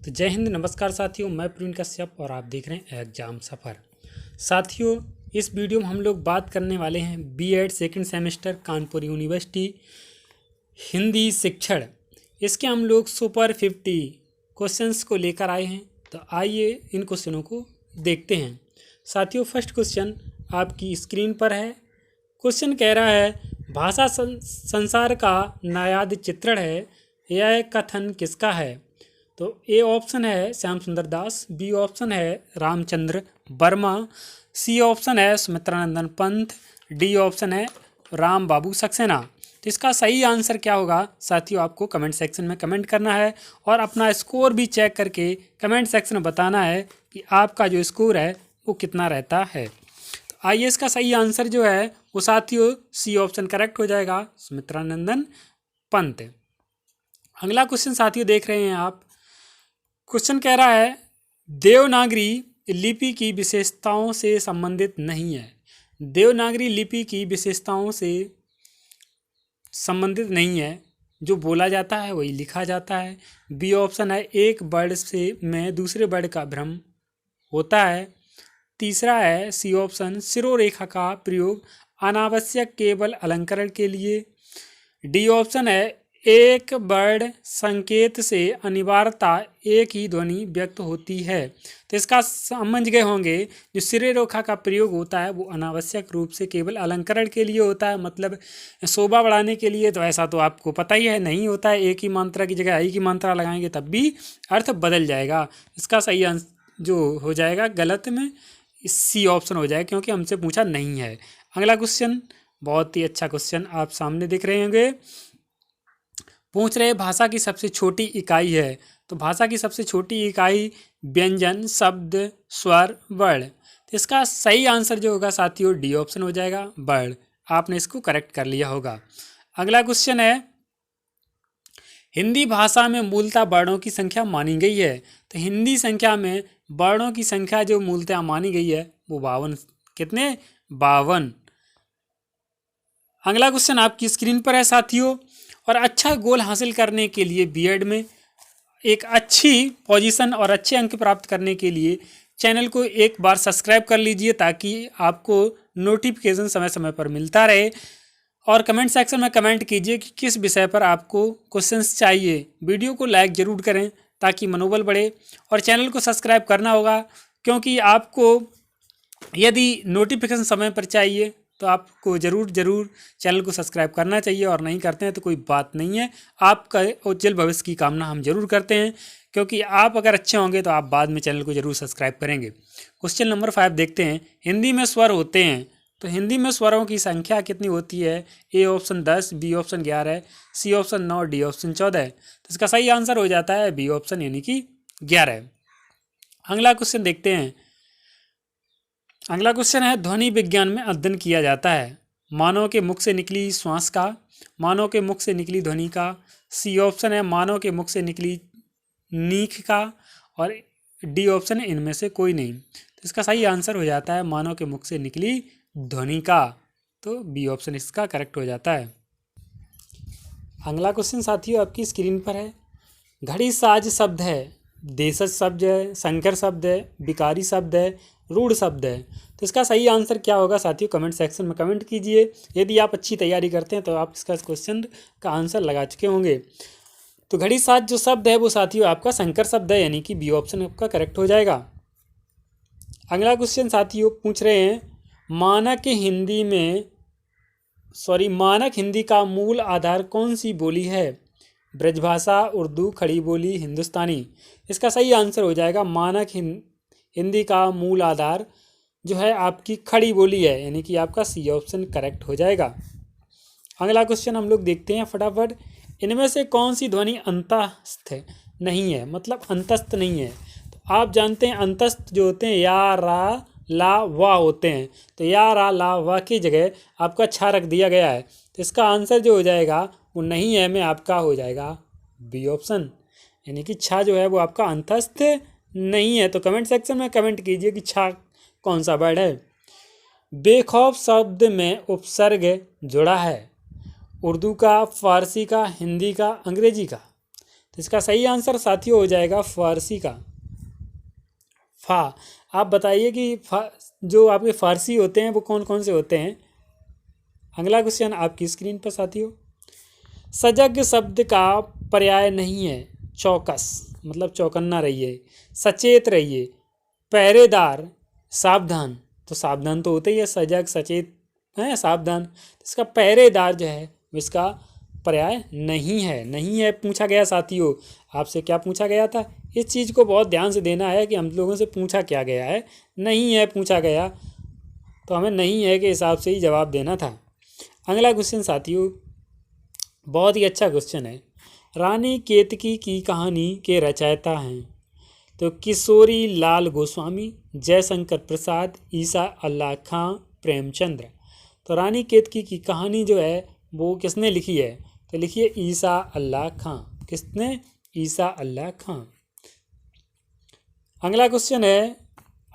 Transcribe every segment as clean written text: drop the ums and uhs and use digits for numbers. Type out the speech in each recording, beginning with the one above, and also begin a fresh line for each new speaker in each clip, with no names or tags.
तो जय हिंद, नमस्कार साथियों। मैं प्रवीण कश्यप और आप देख रहे हैं एग्जाम सफ़र। साथियों, इस वीडियो में हम लोग बात करने वाले हैं BEd second semester Kanpur university Hindi शिक्षण। इसके हम लोग सुपर 50 क्वेश्चंस को लेकर आए हैं। तो आइए इन क्वेश्चनों को देखते हैं। साथियों, फर्स्ट क्वेश्चन आपकी स्क्रीन पर है। क्वेश्चन कह रहा है, भाषा संसार का नायाद चित्रण है, यह कथन किसका है? तो ए ऑप्शन है श्याम सुंदर दास, बी ऑप्शन है रामचंद्र वर्मा, सी ऑप्शन है सुमित्रानंदन पंत, डी ऑप्शन है राम बाबू सक्सेना। तो इसका सही आंसर क्या होगा साथियों, आपको कमेंट सेक्शन में कमेंट करना है और अपना स्कोर भी चेक करके कमेंट सेक्शन में बताना है कि आपका जो स्कोर है वो कितना रहता है। तो आइए, इसका सही आंसर जो है वो साथियों सी ऑप्शन करेक्ट हो जाएगा, सुमित्रानंदन पंत। अगला क्वेश्चन साथियों देख रहे हैं आप। क्वेश्चन कह रहा है, देवनागरी लिपि की विशेषताओं से संबंधित नहीं है। देवनागरी लिपि की विशेषताओं से संबंधित नहीं है, जो बोला जाता है वही लिखा जाता है। बी ऑप्शन है एक वर्ड से में दूसरे वर्ड का भ्रम होता है। तीसरा है सी ऑप्शन शिरोरेखा का प्रयोग अनावश्यक केवल अलंकरण के लिए। डी ऑप्शन है एक वर्ड संकेत से अनिवार्यता एक ही ध्वनि व्यक्त होती है। तो इसका समझ गए होंगे, जो शिरोरेखा का प्रयोग होता है वो अनावश्यक रूप से केवल अलंकरण के लिए होता है, मतलब शोभा बढ़ाने के लिए। तो ऐसा तो आपको पता ही है, नहीं होता है। एक ही मात्रा की जगह एक ही मात्रा लगाएंगे तब भी अर्थ बदल जाएगा। इसका सही आंसर जो हो जाएगा गलत में सी ऑप्शन हो जाएगा, क्योंकि हमसे पूछा नहीं है। अगला क्वेश्चन बहुत ही अच्छा क्वेश्चन आप सामने दिख रहे होंगे। पूछ रहे भाषा की सबसे छोटी इकाई है। तो भाषा की सबसे छोटी इकाई व्यंजन, शब्द, स्वर, वर्ण। तो इसका सही आंसर जो होगा साथियों डी ऑप्शन हो जाएगा, वर्ण। आपने इसको करेक्ट कर लिया होगा। अगला क्वेश्चन है, हिंदी भाषा में मूलतः वर्णों की संख्या मानी गई है। तो हिंदी संख्या में वर्णों की संख्या जो मूलतः मानी गई है वो 52। कितने? 52। अगला क्वेश्चन आपकी स्क्रीन पर है साथियों। और अच्छा गोल हासिल करने के लिए बीएड में एक अच्छी पोजीशन और अच्छे अंक प्राप्त करने के लिए चैनल को एक बार सब्सक्राइब कर लीजिए, ताकि आपको नोटिफिकेशन समय समय पर मिलता रहे। और कमेंट सेक्शन में कमेंट कीजिए कि किस विषय पर आपको क्वेश्चंस चाहिए। वीडियो को लाइक ज़रूर करें ताकि मनोबल बढ़े, और चैनल को सब्सक्राइब करना होगा, क्योंकि आपको यदि नोटिफिकेशन समय पर चाहिए तो आपको ज़रूर चैनल को सब्सक्राइब करना चाहिए। और नहीं करते हैं तो कोई बात नहीं है, आपका उज्जवल भविष्य की कामना हम जरूर करते हैं, क्योंकि आप अगर अच्छे होंगे तो आप बाद में चैनल को जरूर सब्सक्राइब करेंगे। क्वेश्चन नंबर 5 देखते हैं। हिंदी में स्वर होते हैं, तो हिंदी में स्वरों की संख्या कितनी होती है? A option 10, B option 11, C option 9, D option 14। तो इसका सही आंसर हो जाता है बी ऑप्शन, यानी कि 11। अगला क्वेश्चन देखते हैं। अगला क्वेश्चन है, ध्वनि विज्ञान में अध्ययन किया जाता है मानव के मुख से निकली श्वास का, मानव के मुख से निकली ध्वनि का, सी ऑप्शन है मानव के मुख से निकली नीख का, और डी ऑप्शन है इनमें से कोई नहीं। तो इसका सही आंसर हो जाता है मानव के मुख से निकली ध्वनि का। तो बी ऑप्शन इसका करेक्ट हो जाता है। अगला क्वेश्चन साथियों आपकी स्क्रीन पर है। घड़ी साज शब्द है, देशज शब्द है, संकर शब्द है, विकारी शब्द है, रूढ़ शब्द है। तो इसका सही आंसर क्या होगा साथियों, कमेंट सेक्शन में कमेंट कीजिए। यदि आप अच्छी तैयारी करते हैं तो आप इसका क्वेश्चन का आंसर लगा चुके होंगे। तो घड़ी साज जो शब्द है वो साथियों आपका संकर शब्द है, यानी कि बी ऑप्शन आपका करेक्ट हो जाएगा। अगला क्वेश्चन साथियों पूछ रहे हैं, मानक हिंदी का मूल आधार कौन सी बोली है? ब्रजभाषा, उर्दू, खड़ी बोली, हिंदुस्तानी। इसका सही आंसर हो जाएगा मानक हिंदी का मूल आधार जो है आपकी खड़ी बोली है, यानी कि आपका सी ऑप्शन करेक्ट हो जाएगा। अगला क्वेश्चन हम लोग देखते हैं फटाफट। इनमें से कौन सी ध्वनि अंतस्थ नहीं है, मतलब अंतस्थ नहीं है? तो आप जानते हैं अंतस्थ जो होते हैं या, रा, ला, वा होते हैं। तो या, रा, ला, वा की जगह आपका छा रख दिया गया है। तो इसका आंसर जो हो जाएगा वो नहीं है में आपका हो जाएगा बी ऑप्शन, यानी कि छा जो है वो आपका अंतस्थ नहीं है। तो कमेंट सेक्शन में कमेंट कीजिए कि छा कौन सा वर्ड है। बेखौफ शब्द में उपसर्ग जुड़ा है, उर्दू का, फारसी का, हिंदी का, अंग्रेजी का। तो इसका सही आंसर साथियों हो जाएगा फारसी का फा। आप बताइए कि जो आपके फारसी होते हैं वो कौन कौन से होते हैं। अगला क्वेश्चन आपकी स्क्रीन पर साथियों। सजग शब्द का पर्याय नहीं है चौकस, मतलब चौकन्ना रहिए, सचेत रहिए, पहरेदार, सावधान। तो सावधान तो होते ही है, सजग सचेत है सावधान। तो इसका पहरेदार जो है इसका पर्याय नहीं है। नहीं है पूछा गया साथियों, आपसे क्या पूछा गया था, इस चीज़ को बहुत ध्यान से देना है कि हम लोगों से पूछा क्या गया है। नहीं है पूछा गया तो हमें नहीं है के हिसाब से ही जवाब देना था। अगला क्वेश्चन साथियों बहुत ही अच्छा क्वेश्चन है। रानी केतकी की कहानी के रचयिता हैं तो किशोरी लाल गोस्वामी, जयशंकर प्रसाद, ईसा अल्लाह खां, प्रेमचंद्र। तो रानी केतकी की कहानी जो है वो किसने लिखी है, तो लिखिए ईसा अल्लाह खां। किसने, ईसा अल्लाह खां। अगला क्वेश्चन है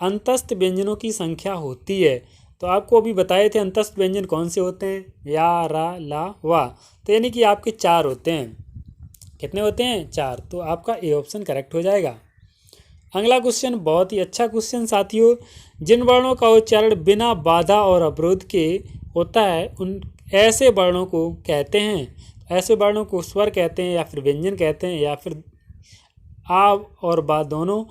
अंतस्थ व्यंजनों की संख्या होती है, तो आपको अभी बताए थे अंतस्थ व्यंजन कौन से होते हैं, या, रा, ला, वा। तो यानी कि आपके 4 होते हैं। कितने होते हैं, 4। तो आपका ए ऑप्शन करेक्ट हो जाएगा। अगला क्वेश्चन बहुत ही अच्छा क्वेश्चन साथियों। जिन वर्णों का उच्चारण बिना बाधा और अवरोध के होता है उन ऐसे वर्णों को कहते हैं। ऐसे वर्णों को स्वर कहते हैं या फिर व्यंजन कहते हैं या फिर आ और बा दोनों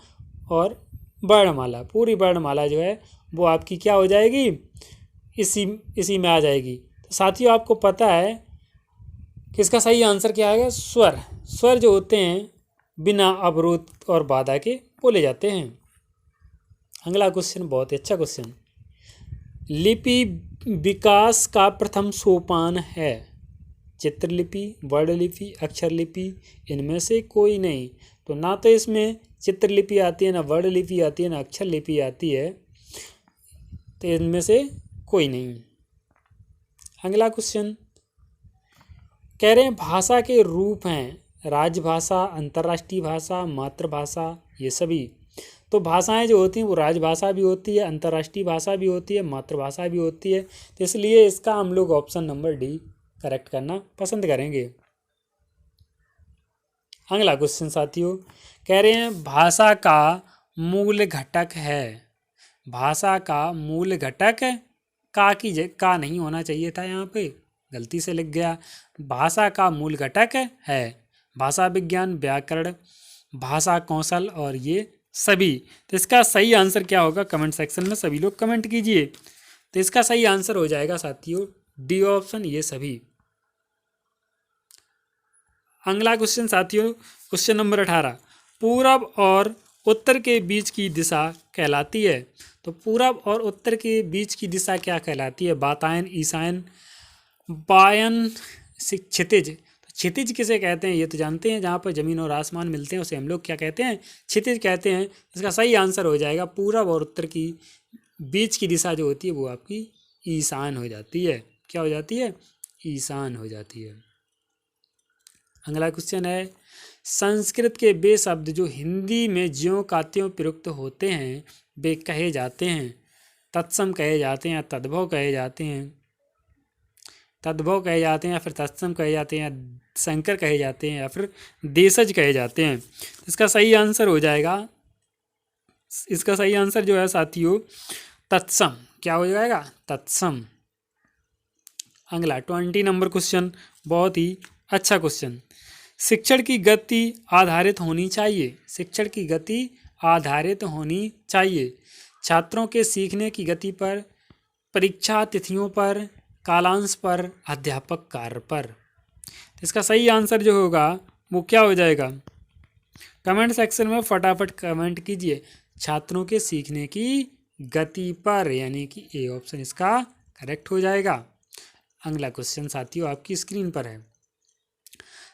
और वर्णमाला, पूरी वर्णमाला जो है वो आपकी क्या हो जाएगी, इसी में आ जाएगी। तो साथियों आपको पता है कि इसका सही आंसर क्या आएगा, स्वर। स्वर जो होते हैं बिना अवरोध और बाधा के बोले जाते हैं। अगला क्वेश्चन बहुत ही अच्छा क्वेश्चन। लिपि विकास का प्रथम सोपान है चित्रलिपि, वर्णलिपि, अक्षर लिपि, इनमें से कोई नहीं। तो ना तो इसमें चित्रलिपि आती है, ना वर्णलिपि आती है, ना अक्षर लिपि आती है, तो इनमें से कोई नहीं। अगला क्वेश्चन कह रहे हैं भाषा के रूप हैं राजभाषा, अंतर्राष्ट्रीय भाषा, मातृभाषा, ये सभी। तो भाषाएं जो होती हैं वो राजभाषा भी होती है, अंतर्राष्ट्रीय भाषा भी होती है, मातृभाषा भी होती है। तो इसलिए इसका हम लोग ऑप्शन नंबर डी करेक्ट करना पसंद करेंगे। अगला क्वेश्चन साथियों कह रहे हैं भाषा का मूल घटक है। भाषा का मूल घटक का नहीं होना चाहिए था, यहाँ पे गलती से लिख गया। भाषा का मूल घटक है भाषा विज्ञान, व्याकरण, भाषा कौशल और ये सभी। तो इसका सही आंसर क्या होगा, कमेंट सेक्शन में सभी लोग कमेंट कीजिए। तो इसका सही आंसर हो जाएगा साथियों डी ऑप्शन, ये सभी। अगला क्वेश्चन साथियों क्वेश्चन नंबर 18। पूरब और उत्तर के बीच की दिशा कहलाती है। तो पूरब और उत्तर के बीच की दिशा क्या कहलाती है, बातायन, ईशान, वायन, क्षितिज। तो क्षितिज किसे कहते हैं ये तो जानते हैं, जहाँ पर जमीन और आसमान मिलते हैं उसे हम लोग क्या कहते हैं, क्षितिज कहते हैं। इसका सही आंसर हो जाएगा पूरब और उत्तर की बीच की दिशा जो होती है वो आपकी ईशान हो जाती है। क्या हो जाती है, ईशान हो जाती है। अगला क्वेश्चन है संस्कृत के वे शब्द जो हिंदी में ज्यों का त्यों प्रयुक्त होते हैं वे कहे जाते हैं। तत्सम कहे जाते हैं, तद्भव कहे जाते हैं, तद्भव कहे जाते हैं या फिर तत्सम कहे जाते हैं, संकर कहे जाते हैं या फिर देशज कहे जाते हैं। इसका सही आंसर हो जाएगा, इसका सही आंसर जो है साथियों तत्सम। क्या हो जाएगा, तत्सम। अगला 20 नंबर क्वेश्चन बहुत ही अच्छा क्वेश्चन। शिक्षण की गति आधारित होनी चाहिए। शिक्षण की गति आधारित होनी चाहिए छात्रों के सीखने की गति पर, परीक्षा तिथियों पर, कालांश पर, अध्यापक कार्य पर। इसका सही आंसर जो होगा वो क्या हो जाएगा, कमेंट सेक्शन में फटाफट कमेंट कीजिए। छात्रों के सीखने की गति पर, यानी कि ए ऑप्शन इसका करेक्ट हो जाएगा। अगला क्वेश्चन साथियों आपकी स्क्रीन पर है।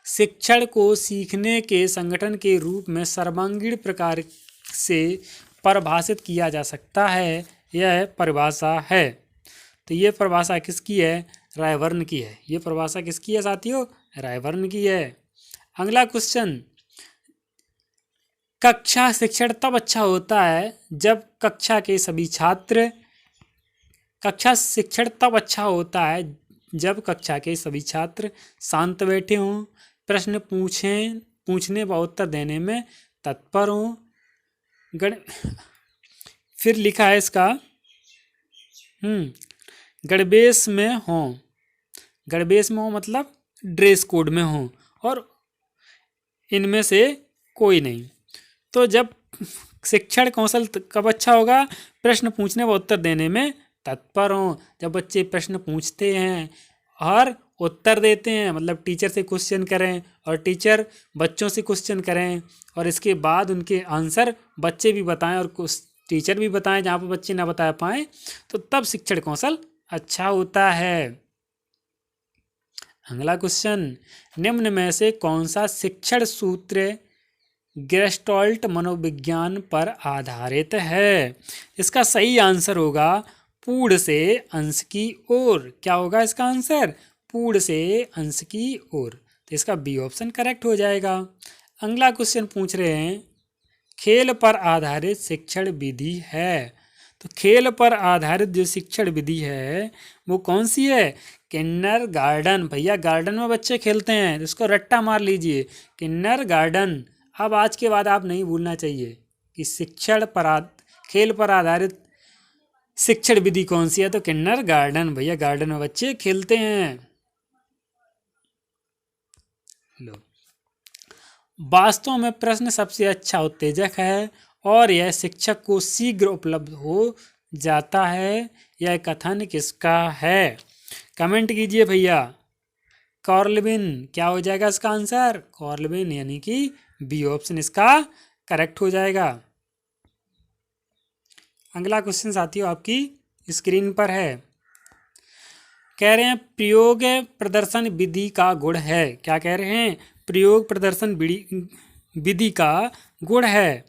शिक्षण को सीखने के संगठन के रूप में सर्वांगीण प्रकार से परिभाषित किया जा सकता है, यह परिभाषा है। तो ये परिभाषा किसकी है, रायवर्न की है। ये परिभाषा किसकी है साथियों, रायवर्न की है। अगला क्वेश्चन, कक्षा शिक्षण तब अच्छा होता है जब कक्षा के सभी छात्र, कक्षा शिक्षण तब अच्छा होता है जब कक्षा के सभी छात्र शांत बैठे हों, प्रश्न पूछने व उत्तर देने में तत्पर हो। गण फिर लिखा है इसका गणवेश में हो। गणवेश में हो मतलब ड्रेस कोड में हो, और इनमें से कोई नहीं। तो जब शिक्षण कौशल कब अच्छा होगा? प्रश्न पूछने व उत्तर देने में तत्पर हो। जब बच्चे प्रश्न पूछते हैं और उत्तर देते हैं, मतलब टीचर से क्वेश्चन करें और टीचर बच्चों से क्वेश्चन करें, और इसके बाद उनके आंसर बच्चे भी बताएं और टीचर भी बताएं जहाँ पर बच्चे ना बता पाएँ, तो तब शिक्षण कौशल अच्छा होता है। अगला क्वेश्चन, निम्न में से कौन सा शिक्षण सूत्र गेस्टॉल्ट मनोविज्ञान पर आधारित है? इसका सही आंसर होगा पूर्ण से अंश की ओर। क्या होगा इसका आंसर? पूर्ण से अंश की ओर। तो इसका बी ऑप्शन करेक्ट हो जाएगा। अगला क्वेश्चन पूछ रहे हैं, खेल पर आधारित शिक्षण विधि है। तो खेल पर आधारित जो शिक्षण विधि है वो कौन सी है? किन्नर गार्डन। भैया गार्डन में बच्चे खेलते हैं, इसको रट्टा मार लीजिए, किन्नर गार्डन। अब आज के बाद आप नहीं भूलना चाहिए कि खेल पर आधारित शिक्षण विधि कौन सी है? तो किन्नर गार्डन। भैया गार्डन में बच्चे खेलते हैं। लो, वास्तव में प्रश्न सबसे अच्छा उत्तेजक है और यह शिक्षक को शीघ्र उपलब्ध हो जाता है। यह कथन किसका है? कमेंट कीजिए भैया। कॉर्लविन। क्या हो जाएगा इसका आंसर? कॉर्लविन, यानी कि बी ऑप्शन इसका करेक्ट हो जाएगा। अगला क्वेश्चन साथियों आपकी स्क्रीन पर है। कह रहे हैं प्रयोग प्रदर्शन विधि का गुण है। क्या कह रहे हैं? प्रयोग प्रदर्शन विधि का गुण है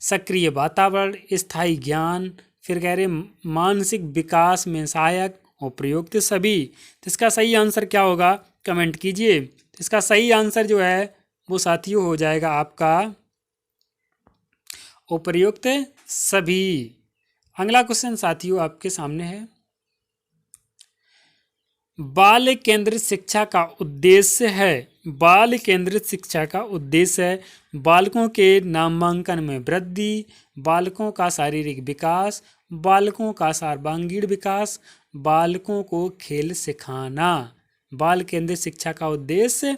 सक्रिय वातावरण, स्थायी ज्ञान, फिर कह रहे मानसिक विकास में सहायक और प्रयुक्त सभी। तो इसका सही आंसर क्या होगा? कमेंट कीजिए। तो इसका सही आंसर जो है वो साथियों हो जाएगा आपका उपयुक्त सभी। अगला क्वेश्चन साथियों आपके सामने है, बाल केंद्रित शिक्षा का उद्देश्य है। बाल केंद्रित शिक्षा का उद्देश्य है बालकों के नामांकन में वृद्धि, बालकों का शारीरिक विकास, बालकों का सर्वांगीण विकास, बालकों को खेल सिखाना। बाल केंद्रित शिक्षा का उद्देश्य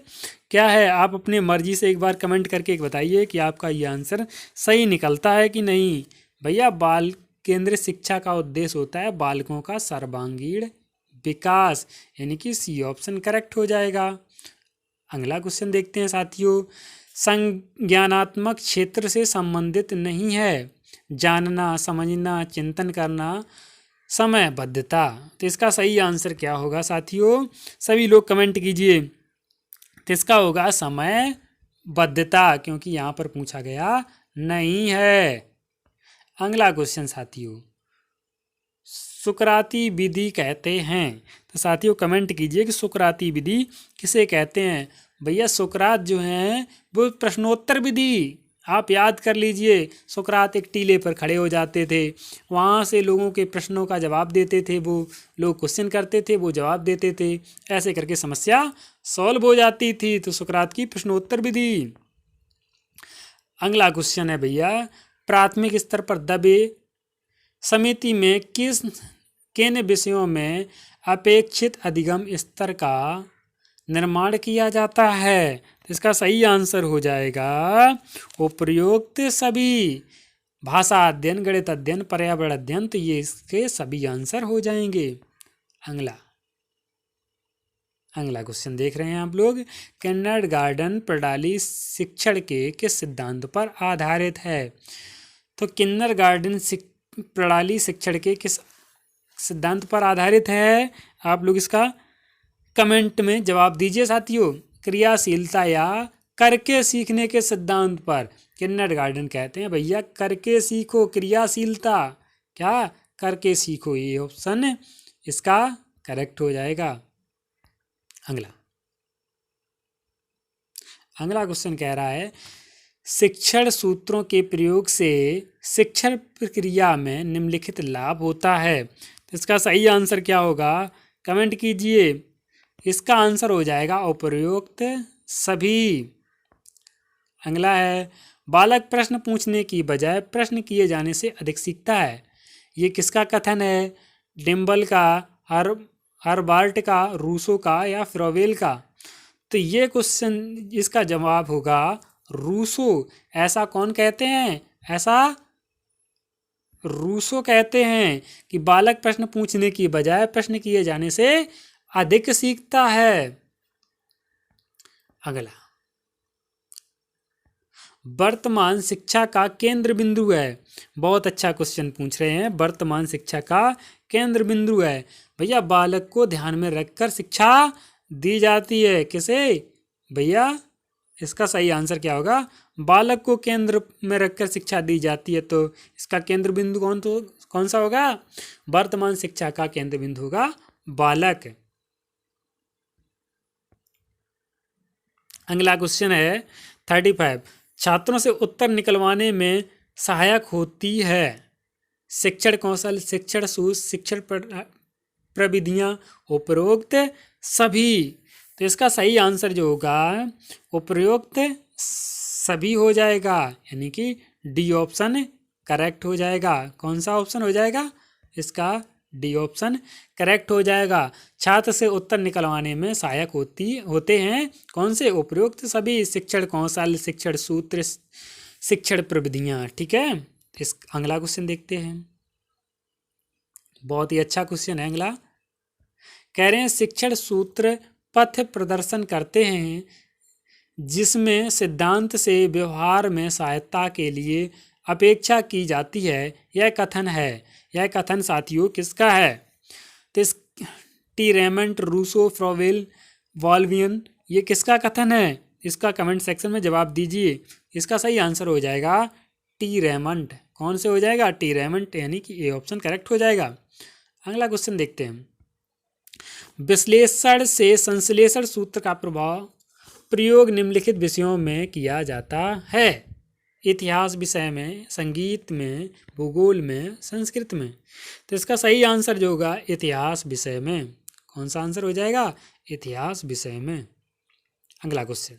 क्या है? आप अपनी मर्जी से एक बार कमेंट करके बताइए कि आपका ये आंसर सही निकलता है कि नहीं। भैया बाल केंद्रित शिक्षा का उद्देश्य होता है बालकों का सर्वांगीण विकास, यानी कि सी ऑप्शन करेक्ट हो जाएगा। अगला क्वेश्चन देखते हैं साथियों, संज्ञानात्मक क्षेत्र से संबंधित नहीं है। जानना, समझना, चिंतन करना, समयबद्धता। तो इसका सही आंसर क्या होगा साथियों? सभी लोग कमेंट कीजिए। तो इसका होगा समयबद्धता, क्योंकि यहाँ पर पूछा गया नहीं है। अगला क्वेश्चन साथियों, सुकराती विधि कहते हैं। तो साथियों कमेंट कीजिए कि सुकराती विधि किसे कहते हैं। भैया सुकरात जो हैं वो प्रश्नोत्तर विधि, आप याद कर लीजिए। सुकरात एक टीले पर खड़े हो जाते थे, वहाँ से लोगों के प्रश्नों का जवाब देते थे, वो लोग क्वेश्चन करते थे, वो जवाब देते थे, ऐसे करके समस्या सॉल्व हो जाती थी। तो सुकरात की प्रश्नोत्तर विधि। अगला क्वेश्चन है भैया, प्राथमिक स्तर पर दबे समिति में किन विषयों में अपेक्षित अधिगम स्तर का निर्माण किया जाता है? तो इसका सही आंसर हो जाएगा उपयुक्त सभी। भाषा अध्ययन, गणित अध्ययन, पर्यावरण अध्ययन, तो ये इसके सभी आंसर हो जाएंगे। अगला क्वेश्चन देख रहे हैं आप लोग, किंडरगार्टन प्रणाली शिक्षण के किस सिद्धांत पर आधारित है? तो किंडरगार्टन प्रणाली शिक्षण के किस सिद्धांत पर आधारित है? आप लोग इसका कमेंट में जवाब दीजिए साथियों। क्रियाशीलता या करके सीखने के सिद्धांत पर किंडरगार्टन कहते हैं। भैया करके सीखो, क्रियाशीलता क्या करके सीखो, ये ऑप्शन इसका करेक्ट हो जाएगा। अगला क्वेश्चन कह रहा है, शिक्षण सूत्रों के प्रयोग से शिक्षण प्रक्रिया में निम्नलिखित लाभ होता है। तो इसका सही आंसर क्या होगा? कमेंट कीजिए। इसका आंसर हो जाएगा उपयुक्त सभी। अगला है बालक प्रश्न पूछने की बजाय प्रश्न किए जाने से अधिक सीखता है। ये किसका कथन है? डिम्बल का, हर्बार्ट का, रूसो का या फ्रोवेल का? तो ये क्वेश्चन इसका जवाब होगा रूसो। ऐसा कौन कहते हैं? ऐसा रूसो कहते हैं कि बालक प्रश्न पूछने की बजाय प्रश्न किए जाने से अधिक सीखता है। अगला, वर्तमान शिक्षा का केंद्र बिंदु है। बहुत अच्छा क्वेश्चन पूछ रहे हैं। वर्तमान शिक्षा का केंद्र बिंदु है भैया, बालक को ध्यान में रखकर शिक्षा दी जाती है। किसे भैया? इसका सही आंसर क्या होगा? बालक को केंद्र में रखकर शिक्षा दी जाती है, तो इसका केंद्र बिंदु कौन सा होगा? वर्तमान शिक्षा का केंद्र बिंदु होगा बालक। अगला क्वेश्चन है 35। छात्रों से उत्तर निकलवाने में सहायक होती है शिक्षण कौशल, शिक्षण सूत्र, शिक्षण प्रविधियां, उपरोक्त सभी। तो इसका सही आंसर जो होगा उपरोक्त सभी हो जाएगा, यानी कि डी ऑप्शन करेक्ट हो जाएगा। कौन सा ऑप्शन हो जाएगा? इसका डी ऑप्शन करेक्ट हो जाएगा। छात्र से उत्तर निकलवाने में सहायक होते हैं कौन से? उपरोक्त सभी, शिक्षण कौशल, शिक्षण सूत्र, शिक्षण प्रविधियां। ठीक है, इस अगला क्वेश्चन देखते हैं। बहुत ही अच्छा क्वेश्चन है अगला। कह रहे हैं शिक्षण सूत्र पथ प्रदर्शन करते हैं जिसमें सिद्धांत से व्यवहार में सहायता के लिए अपेक्षा की जाती है। यह कथन है, यह कथन साथियों किसका है? तो टी रेमंड, रूसो, फ्रोवेल, वॉल्वियन, ये किसका कथन है? इसका कमेंट सेक्शन में जवाब दीजिए। इसका सही आंसर हो जाएगा टी रेमंड। कौन से हो जाएगा? टी रेमंड, यानी कि ए ऑप्शन करेक्ट हो जाएगा। अगला क्वेश्चन देखते हैं। विश्लेषण से संश्लेषण सूत्र का प्रयोग निम्नलिखित विषयों में किया जाता है। इतिहास विषय में, संगीत में, भूगोल में, संस्कृत में। तो इसका सही आंसर जो होगा इतिहास विषय में। कौन सा आंसर हो जाएगा? इतिहास विषय में। अगला क्वेश्चन,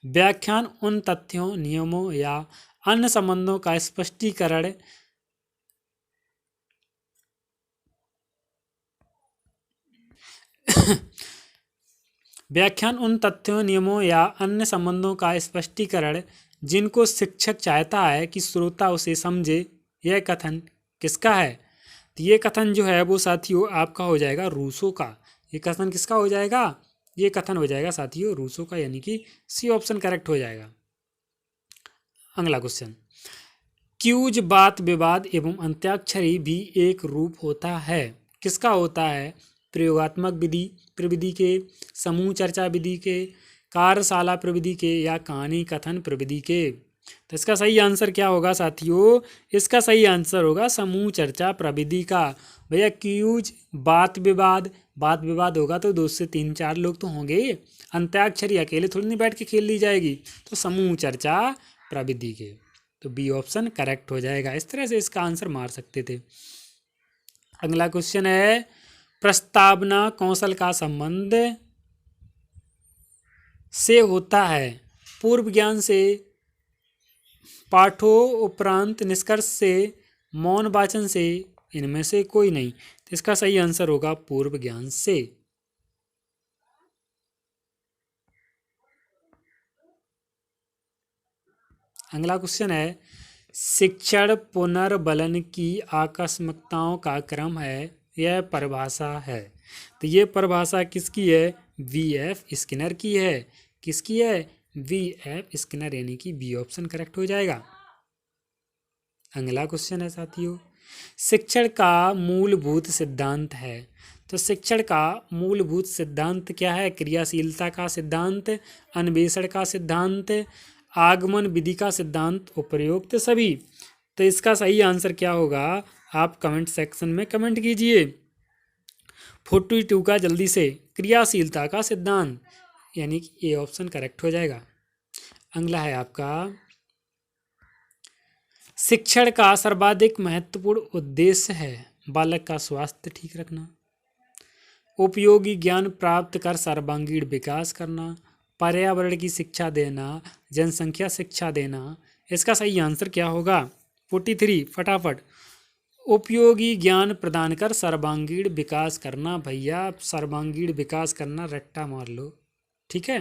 व्याख्यान उन तथ्यों, नियमों या अन्य संबंधों का स्पष्टीकरण व्याख्यान उन तथ्यों, नियमों या अन्य संबंधों का स्पष्टीकरण जिनको शिक्षक चाहता है कि श्रोता उसे समझे। यह कथन किसका है? तो ये कथन जो है वो साथियों आपका हो जाएगा रूसो का। ये कथन किसका हो जाएगा? ये कथन हो जाएगा साथियों रूसो का, यानी कि सी ऑप्शन करेक्ट हो जाएगा। अगला क्वेश्चन, क्यूज वाद विवाद एवं अंत्याक्षरी भी एक रूप होता है। किसका होता है? प्रयोगात्मक विधि प्रविधि के, समूह चर्चा विधि के, कार्यशाला प्रविधि के या कहानी कथन प्रविधि के। तो इसका सही आंसर क्या होगा साथियों? इसका सही आंसर होगा समूह चर्चा प्रविधि का। भैया क्यूज वाद विवाद होगा तो 2 से 3 4 लोग तो होंगे। अंत्याक्षरी अकेले थोड़ी नहीं बैठ के खेल ली जाएगी, तो समूह चर्चा प्रविधि के। तो बी ऑप्शन करेक्ट हो जाएगा। इस तरह से इसका आंसर मार सकते थे। अगला क्वेश्चन है, प्रस्तावना कौशल का संबंध से होता है पूर्व ज्ञान से, पाठोपरांत निष्कर्ष से, मौन वाचन से, इनमें से कोई नहीं। तो इसका सही आंसर होगा पूर्व ज्ञान से। अगला क्वेश्चन है, शिक्षण पुनर्बलन की आकस्मिकताओं का क्रम है। यह परिभाषा है। तो ये परिभाषा किसकी है? वी.एफ. स्किनर की है। किसकी है? वी.एफ. स्किनर, यानी कि बी ऑप्शन करेक्ट हो जाएगा। अगला क्वेश्चन है साथियों, शिक्षण का मूलभूत सिद्धांत है। तो शिक्षण का मूलभूत सिद्धांत क्या है? क्रियाशीलता का सिद्धांत, अन्वेषण का सिद्धांत, आगमन विधि का सिद्धांत, उपयुक्त सभी। तो इसका सही आंसर क्या होगा? आप कमेंट सेक्शन में कमेंट कीजिए। 42 का जल्दी से। क्रियाशीलता का सिद्धांत, यानी कि ए ऑप्शन करेक्ट हो जाएगा। अगला है आपका, शिक्षण का सर्वाधिक महत्वपूर्ण उद्देश्य है बालक का स्वास्थ्य ठीक रखना, उपयोगी ज्ञान प्राप्त कर सर्वांगीण विकास करना, पर्यावरण की शिक्षा देना, जनसंख्या शिक्षा देना। इसका सही आंसर क्या होगा? 43 फटाफट। उपयोगी ज्ञान प्रदान कर सर्वांगीण विकास करना। भैया सर्वांगीण विकास करना रट्टा मार लो, ठीक है।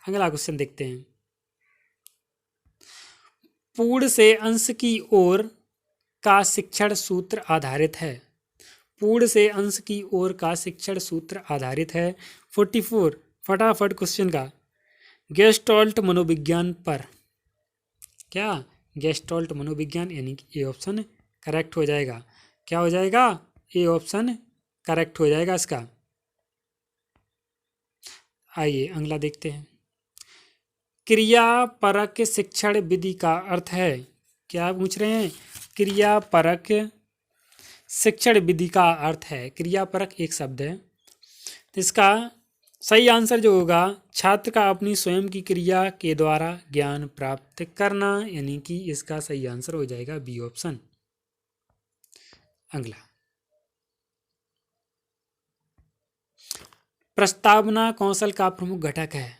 अगला क्वेश्चन देखते हैं। पूर्ण से अंश की ओर का शिक्षण सूत्र आधारित है। पूर्ण से अंश की ओर का शिक्षण सूत्र आधारित है। 44 फटाफट क्वेश्चन का। गेस्टॉल्ट मनोविज्ञान पर। क्या? गेस्टॉल्ट मनोविज्ञान, यानी कि ए ऑप्शन करेक्ट हो जाएगा। क्या हो जाएगा? ए ऑप्शन करेक्ट हो जाएगा इसका। आइए अगला देखते हैं। क्रियापरक शिक्षण विधि का अर्थ है। क्या पूछ रहे हैं? क्रियापरक शिक्षण विधि का अर्थ है। क्रियापरक एक शब्द है, इसका सही आंसर जो होगा, छात्र का अपनी स्वयं की क्रिया के द्वारा ज्ञान प्राप्त करना, यानी कि इसका सही आंसर हो जाएगा बी ऑप्शन। अगला, प्रस्तावना कौशल का प्रमुख घटक है।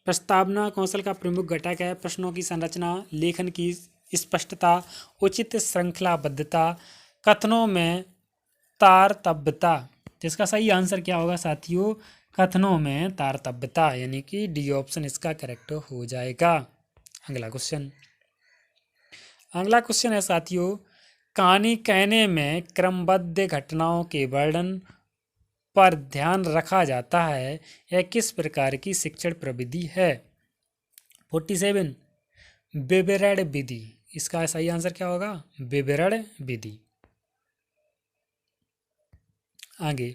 प्रस्तावना कौशल का प्रमुख घटक है प्रश्नों की संरचना, लेखन की स्पष्टता, उचित श्रृंखलाबद्धता, कथनों में तारतम्यता। इसका सही आंसर क्या होगा साथियों? कथनों में तारतम्यता, यानी कि डी ऑप्शन इसका करेक्ट हो जाएगा। अगला क्वेश्चन। अगला क्वेश्चन है साथियों, कहानी कहने में क्रमबद्ध घटनाओं के वर्णन पर ध्यान रखा जाता है। यह किस प्रकार की शिक्षण प्रविधि है? 47 विवरण विधि। इसका सही आंसर क्या होगा? विवरण विधि। आगे,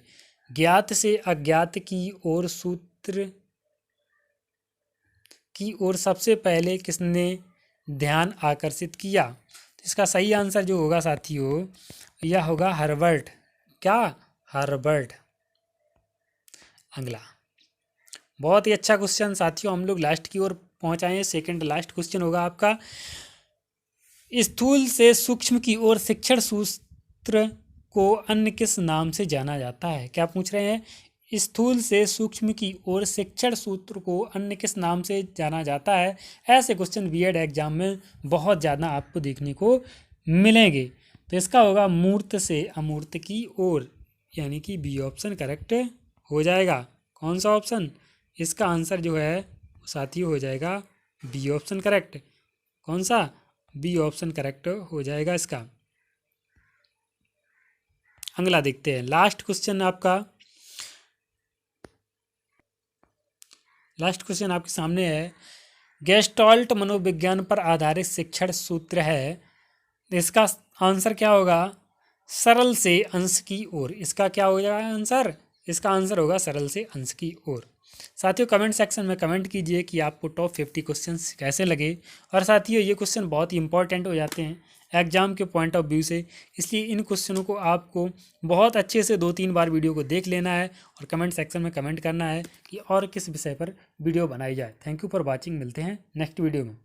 ज्ञात से अज्ञात की ओर सूत्र की ओर सबसे पहले किसने ध्यान आकर्षित किया? इसका सही आंसर जो होगा साथियों, यह होगा हर्बर्ट। क्या? हर्बर्ट। अगला, बहुत ही अच्छा क्वेश्चन साथियों, हम लोग लास्ट की ओर पहुंच आए हैं। सेकंड लास्ट क्वेश्चन होगा आपका। स्थूल से सूक्ष्म की ओर शिक्षण सूत्र को अन्य किस नाम से जाना जाता है? क्या पूछ रहे हैं? स्थूल से सूक्ष्म की ओर शिक्षण सूत्र को अन्य किस नाम से जाना जाता है? ऐसे क्वेश्चन बीएड एग्जाम में बहुत ज़्यादा आपको देखने को मिलेंगे। तो इसका होगा मूर्त से अमूर्त की ओर, यानी कि बी ऑप्शन करेक्ट हो जाएगा। कौन सा ऑप्शन? इसका आंसर जो है साथियों हो जाएगा बी ऑप्शन करेक्ट। कौन सा? बी ऑप्शन करेक्ट हो जाएगा इसका। अगला देखते हैं। लास्ट क्वेश्चन आपका, लास्ट क्वेश्चन आपके सामने है। गेस्टॉल्ट मनोविज्ञान पर आधारित शिक्षण सूत्र है। इसका आंसर क्या होगा? सरल से अंश की ओर। इसका क्या हो जाएगा आंसर? इसका आंसर होगा सरल से अंश की ओर। साथियों कमेंट सेक्शन में कमेंट कीजिए कि आपको टॉप 50 क्वेश्चंस कैसे लगे। और साथियों ये क्वेश्चन बहुत ही इंपॉर्टेंट हो जाते हैं एग्जाम के पॉइंट ऑफ व्यू से, इसलिए इन क्वेश्चनों को आपको बहुत अच्छे से 2-3 बार वीडियो को देख लेना है और कमेंट सेक्शन में कमेंट करना है कि और किस विषय पर वीडियो बनाई जाए। Thank you for watching. मिलते हैं नेक्स्ट वीडियो में।